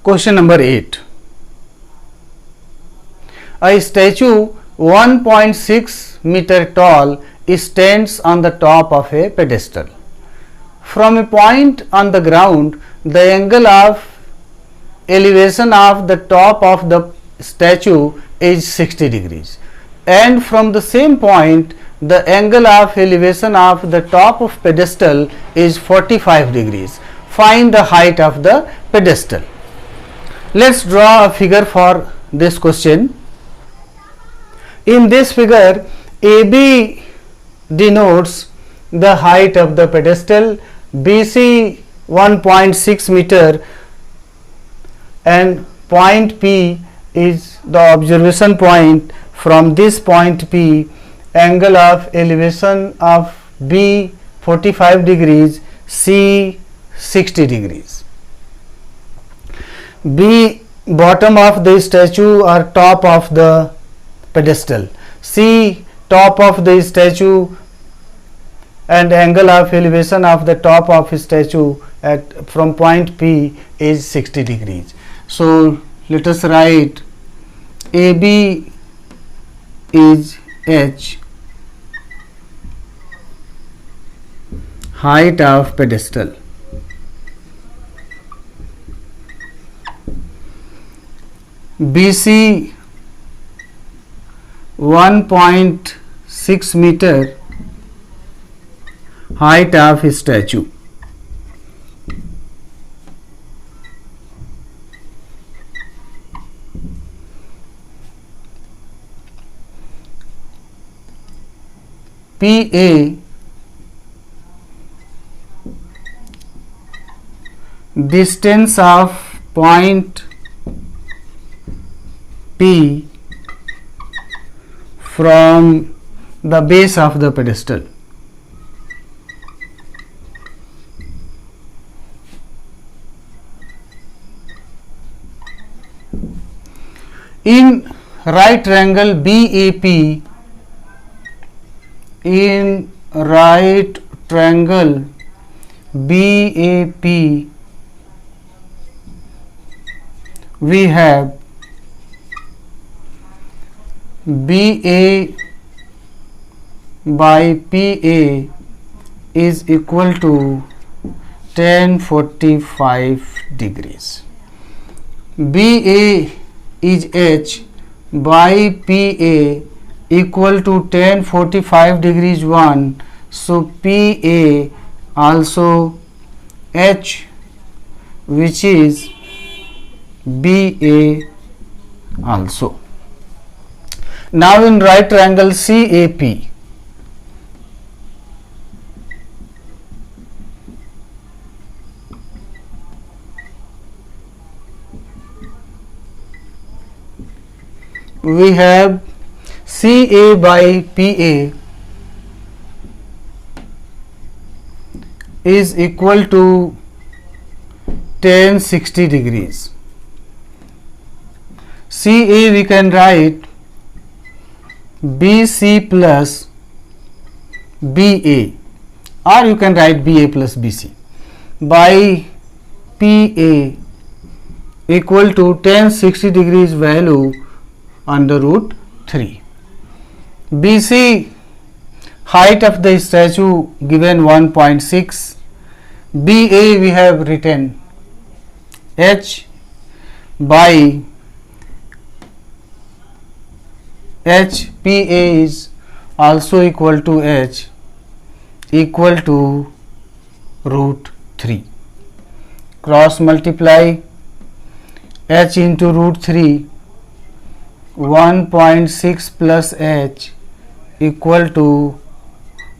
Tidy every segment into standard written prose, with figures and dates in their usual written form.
Question number 8. A statue 1.6 meter tall stands on the top of a pedestal. From a point on the ground, the angle of elevation of the top of the statue is 60 degrees, and from the same point the angle of elevation of the top of pedestal is 45 degrees. Find the height of the pedestal. Let's draw a figure for this question. In this figure, AB denotes the height of the pedestal, BC 1.6 meter, and point P is the observation point. From this point P, angle of elevation of B 45 degrees, C 60 degrees. B bottom of the statue or top of the pedestal, C top of the statue, and angle of elevation of the top of the statue at from point P is 60 degrees. So let us write AB is H, height of pedestal. BC 1.6 meter, height of statue. PA distance of point P from the base of the pedestal. In right triangle BAP, in right triangle BAP, we have BA by PA is equal to 1045 degrees. BA is H by PA equal to 1045 degrees 1. So PA also H, which is BA also. Now in right triangle CAP, we have CA by PA is equal to 1060 degrees. CA we can write BC plus BA, or you can write BA plus BC by PA equal to 1060 degrees value under root 3. BC height of the statue given 1.6. BA we have written H by HPA is also equal to H equal to root 3. Cross multiply H into root 3, 1.6 plus H equal to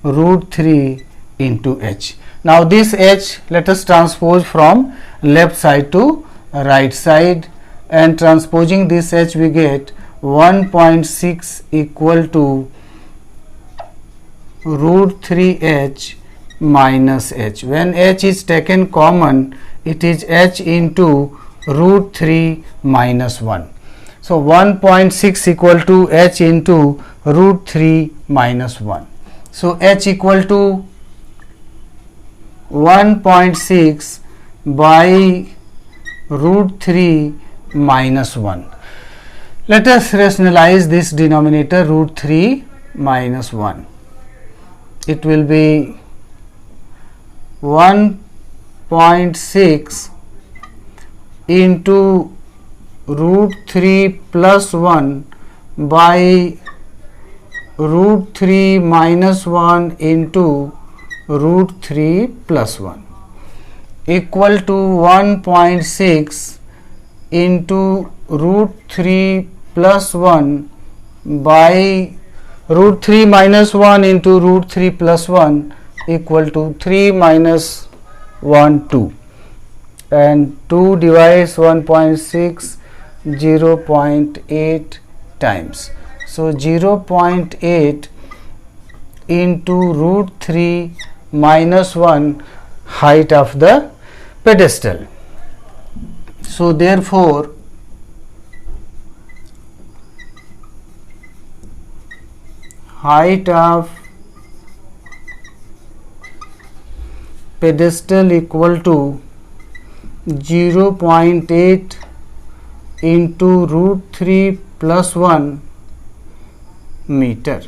root 3 into H. Now this H let us transpose from left side to right side, and transposing this H we get 1.6 equal to root 3H minus H. When H is taken common, it is H into root 3 minus 1. So 1.6 equal to H into root 3 minus 1. So H equal to 1.6 by root 3 minus 1. Let us rationalize this denominator root 3 minus 1. It will be 1.6 into root 3 plus 1 by root 3 minus 1 into root 3 plus 1 equal to 1.6 into root 3 plus 1 by root 3 minus 1 into root 3 plus 1 equal to 3 minus 1 2, and 2 divides 1.6 0.8 times. So 0.8 into root 3 minus 1 height of the pedestal. So therefore height of pedestal equal to 0.8 into root 3 plus 1 meter,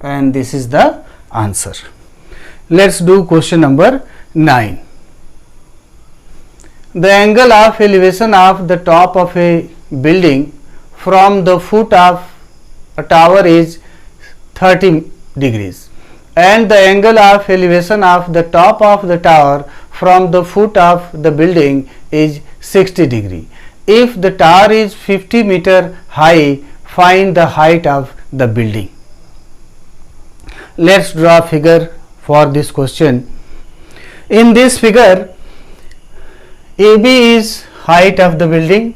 and this is the answer. Let's do question number 9. The angle of elevation of the top of a building from the foot of a tower is 30 degrees, and the angle of elevation of the top of the tower from the foot of the building is 60 degree. If the tower is 50 meter high, find the height of the building. Let's draw a figure for this question. In this figure, AB is height of the building,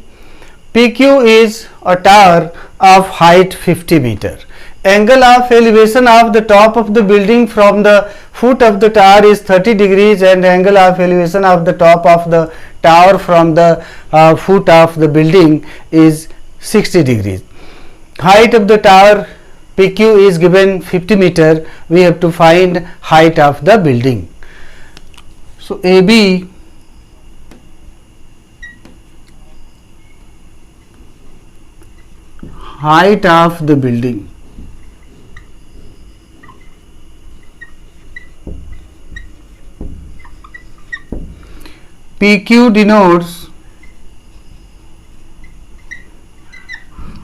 PQ is a tower of height 50 meter. Angle of elevation of the top of the building from the foot of the tower is 30 degrees, and angle of elevation of the top of the tower from the foot of the building is 60 degrees. Height of the tower PQ is given 50 meter. We have to find height of the building. So AB height of the building. PQ denotes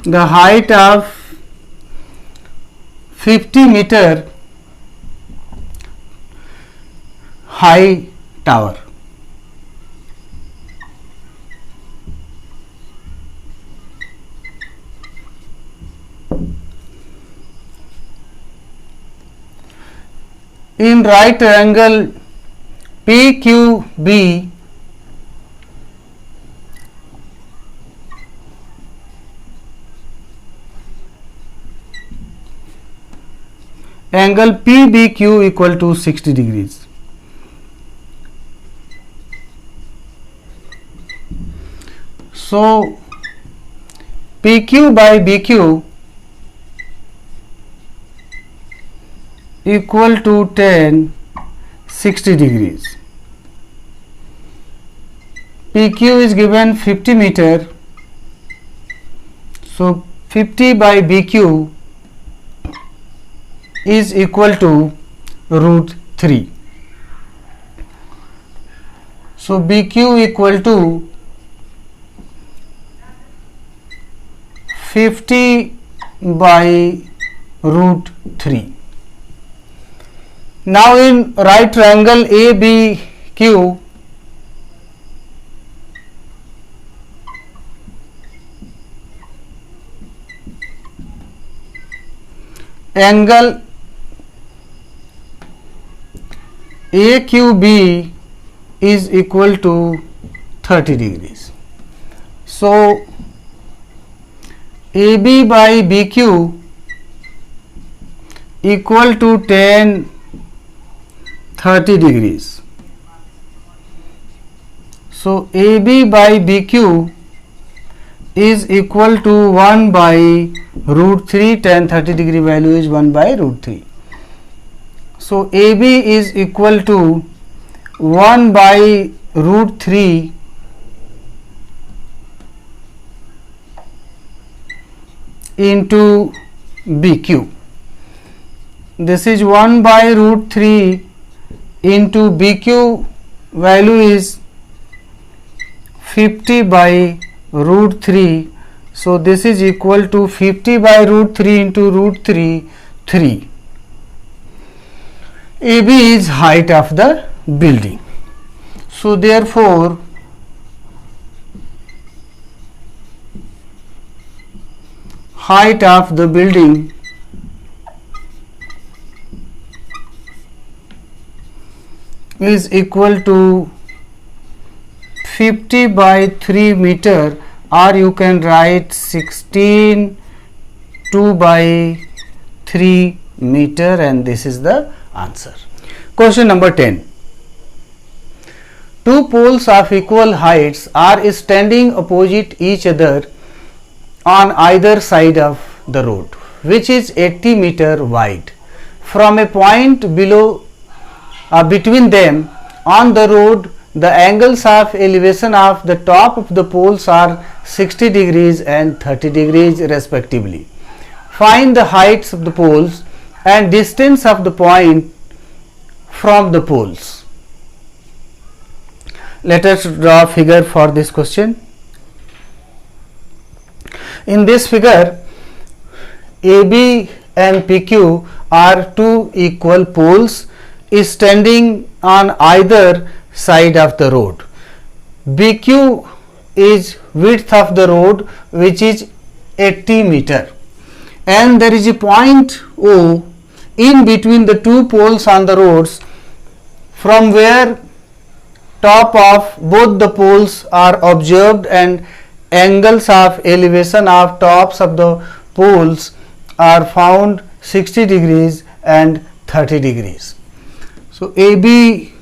the height of 50 meter high tower. In right angle PQB, angle PBQ equal to 60 degrees. So PQ by BQ equal to 10 60 degrees. PQ is given 50 meter, so 50 by BQ is equal to root 3. So BQ equal to 50 by root 3. Now in right triangle ABQ, angle AQB is equal to 30 degrees. So AB by BQ equal to 10 30 degrees. So AB by BQ is equal to 1 by root 3. 10 30 degree value is 1 by root 3. So AB is equal to 1 by root 3 into BQ. This is 1 by root 3 into BQ value is 50 by root 3. So this is equal to 50 by root 3 into root 3, 3. AB is height of the building. So therefore height of the building is equal to 50 by 3 meter, or you can write 16 2 by 3 meter, and this is the answer. Question number 10. Two poles of equal heights are standing opposite each other on either side of the road, which is 80 meter wide. From a point below between them on the road, the angles of elevation of the top of the poles are 60 degrees and 30 degrees respectively. Find the heights of the poles and distance of the point from the poles. Let us draw a figure for this question. In this figure, AB and PQ are two equal poles standing on either side of the road. BQ is width of the road, which is 80 meter, and there is a point O in between the two poles on the roads, from where top of both the poles are observed and angles of elevation of tops of the poles are found 60 degrees and 30 degrees. So AB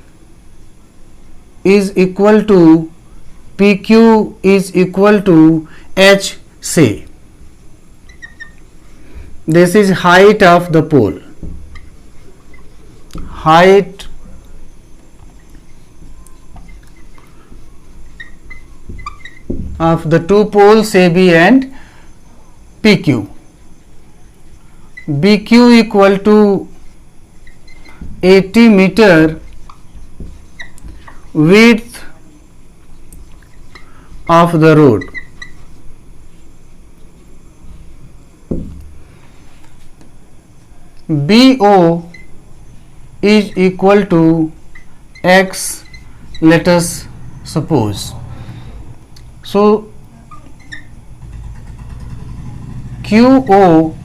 is equal to PQ is equal to HC. This is height of the pole. Height of the two poles AB and PQ. BQ equal to 80 meter width of the road. BO is equal to X, let us suppose. So QO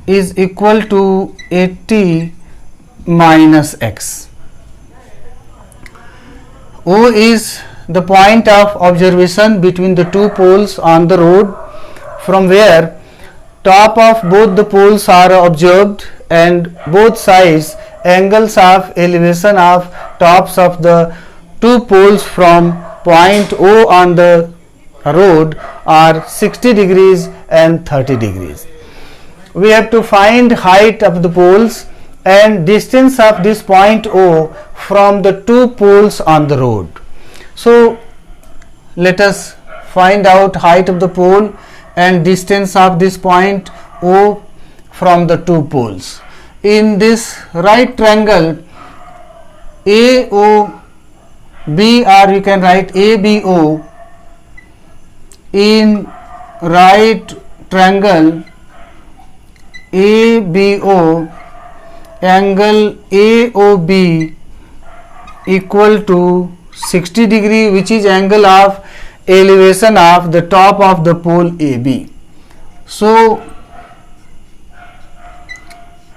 is equal to 80 minus X. O is the point of observation between the two poles on the road, from where top of both the poles are observed and both sides angles of elevation of tops of the two poles from point O on the road are 60 degrees and 30 degrees. We have to find height of the poles and distance of this point O from the two poles on the road. So let us find out height of the pole and distance of this point O from the two poles. In this right triangle AOB, or you can write ABO, in right triangle ABO, angle AOB equal to 60 degree, which is angle of elevation of the top of the pole AB. So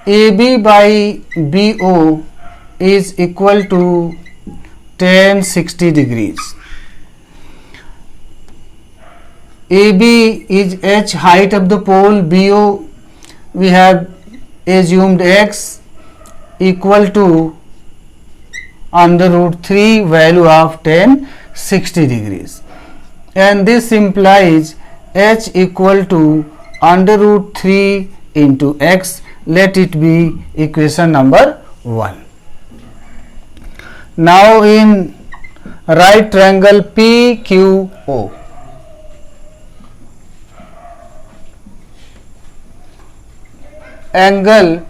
AB by BO is equal to tan 60 degrees. AB is H, height of the pole. BO we have assumed X equal to under root 3 value of tan 60 degrees, and this implies H equal to under root 3 into X. Let it be equation number 1. Now in right triangle PQO, angle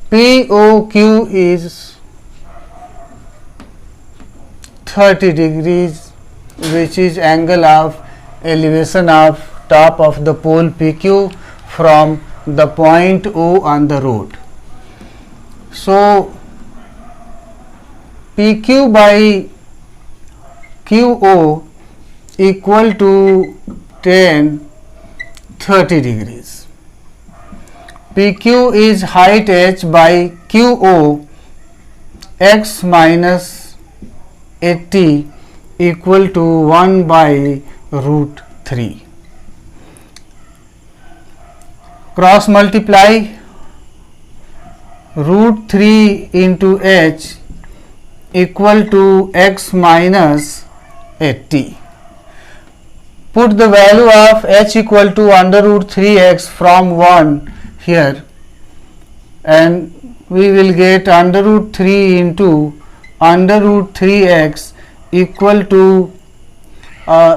POQ is 30 degrees, which is angle of elevation of top of the pole PQ from the point O on the road. So PQ by QO equal to tan 30 degrees. PQ is height h by QO, x minus 80 equal to 1 by root 3. Cross multiply root 3 into h equal to x minus 80. Put the value of h equal to under root 3x from 1 here, and we will get under root 3 into under root 3x equal to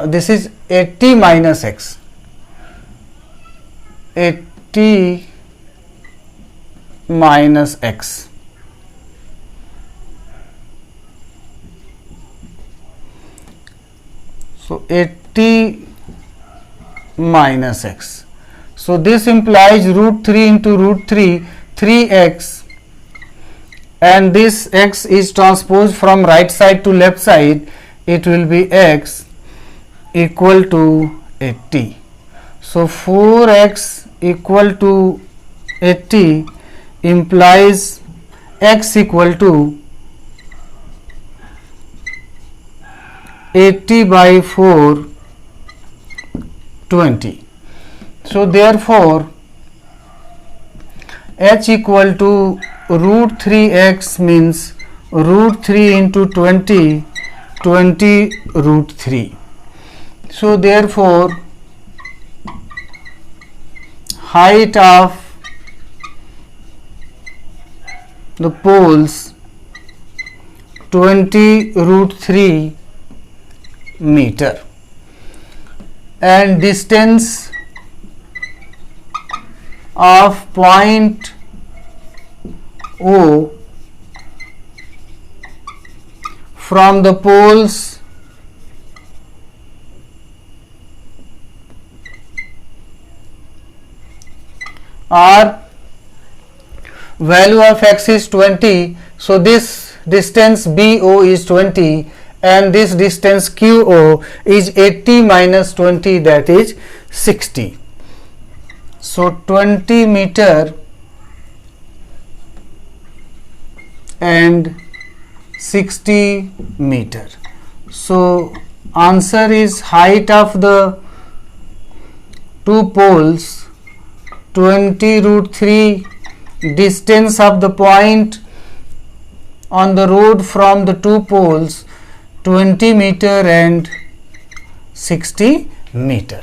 this is 80 minus x, 80 minus x. So 80 minus x. So this implies root 3 into root 3, 3x, and this x is transposed from right side to left side. It will be x equal to 80. So 4x equal to 80 implies x equal to 80 by 4, 20. So therefore h equal to root 3x means root 3 into 20, 20 root 3. So therefore height of the poles 20 root 3 meter, and distance of point O from the poles are, value of x is 20, so this distance BO is 20 and this distance QO is 80 minus 20, that is 60. So 20 meter and 60 meter. So answer is height of the two poles 20 root 3, distance of the point on the road from the two poles 20 meter and 60 meter.